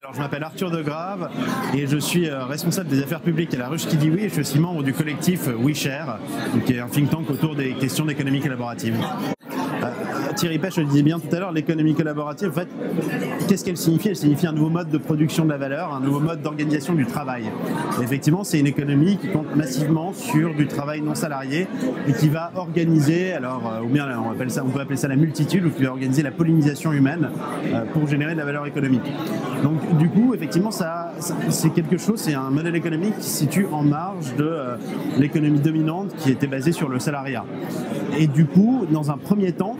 Alors, je m'appelle Arthur Degrave et je suis responsable des affaires publiques à La Ruche qui dit oui et je suis aussi membre du collectif WeShare, qui est un think tank autour des questions d'économie collaborative. Thierry Pech le disait bien tout à l'heure, l'économie collaborative, en fait, qu'est-ce qu'elle signifie? Elle signifie un nouveau mode de production de la valeur, un nouveau mode d'organisation du travail. Et effectivement, c'est une économie qui compte massivement sur du travail non salarié et qui va organiser, alors, ou bien on peut appeler ça la multitude, ou qui va organiser la pollinisation humaine pour générer de la valeur économique. Donc du coup, effectivement, c'est quelque chose, c'est un modèle économique qui se situe en marge de l'économie dominante qui était basée sur le salariat. Et du coup, dans un premier temps,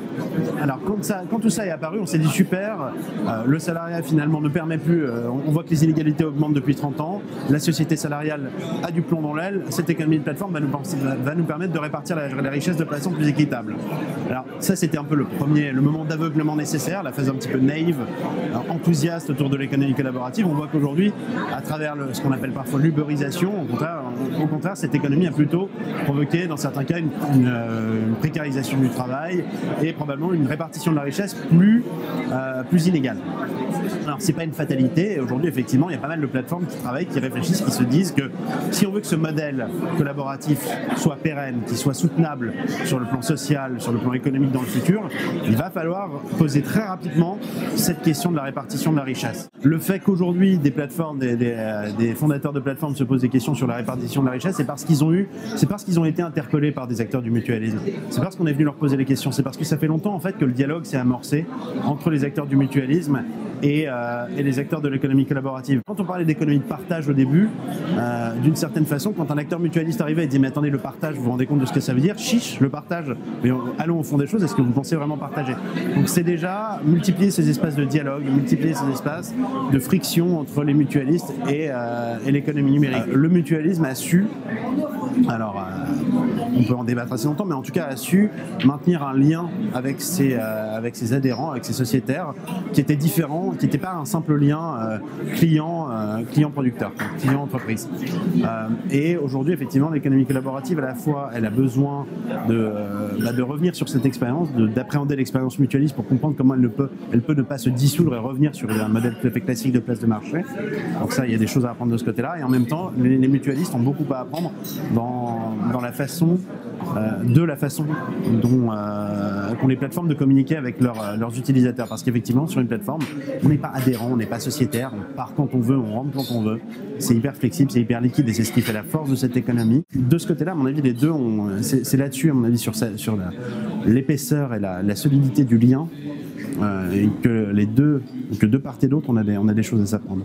alors quand tout ça est apparu, on s'est dit super, le salariat finalement ne permet plus, on voit que les inégalités augmentent depuis 30 ans, la société salariale a du plomb dans l'aile, cette économie de plateforme va nous permettre de répartir la richesse de façon plus équitable. Alors ça c'était un peu le moment d'aveuglement nécessaire, la phase un petit peu naïve, enthousiaste autour de l'économie collaborative. On voit qu'aujourd'hui, à travers ce qu'on appelle parfois l'uberisation, au contraire, cette économie a plutôt provoqué dans certains cas une précarisation du travail et probablement une répartition de la richesse plus inégale. Alors c'est pas une fatalité, aujourd'hui effectivement il y a pas mal de plateformes qui travaillent, qui réfléchissent, qui se disent que si on veut que ce modèle collaboratif soit pérenne, qu'il soit soutenable sur le plan social, sur le plan économique dans le futur, il va falloir poser très rapidement cette question de la répartition de la richesse. Le fait qu'aujourd'hui des plateformes, des fondateurs de plateformes se posent des questions sur la répartition de la richesse, c'est parce qu'ils ont été interpellés par des acteurs du mutualisme. C'est parce qu'on est venu leur poser les questions, c'est parce que ça fait longtemps en fait que le dialogue s'est amorcé entre les acteurs du mutualisme et les acteurs de l'économie collaborative. Quand on parlait d'économie de partage au début, d'une certaine façon, quand un acteur mutualiste arrivait et disait mais attendez, le partage, vous vous rendez compte de ce que ça veut dire? Chiche, le partage, mais allons au fond des choses, est-ce que vous pensez vraiment partager? Donc c'est déjà multiplier ces espaces de dialogue, multiplier ces espaces de friction entre les mutualistes et l'économie numérique. Le mutualisme a su, alors on peut en débattre assez longtemps, mais en tout cas a su maintenir un lien avec ses adhérents, avec ses sociétaires, qui était différent, qui n'était pas un simple lien client-producteur, client-entreprise. Et aujourd'hui, effectivement, l'économie collaborative, à la fois, elle a besoin de revenir sur cette expérience, d'appréhender l'expérience mutualiste pour comprendre comment elle peut ne pas se dissoudre et revenir sur un modèle tout à fait classique de place de marché. Donc ça, il y a des choses à apprendre de ce côté-là. Et en même temps, les mutualistes ont beaucoup à apprendre dans la façon dont qu'ont les plateformes de communiquer avec leurs utilisateurs. Parce qu'effectivement, sur une plateforme, on n'est pas adhérent, on n'est pas sociétaire, on part quand on veut, on rentre quand on veut. C'est hyper flexible, c'est hyper liquide et c'est ce qui fait la force de cette économie. De ce côté-là, à mon avis, les deux, c'est là-dessus, à mon avis, sur l'épaisseur et la solidité du lien, et que de part et d'autre, on a des choses à s'apprendre.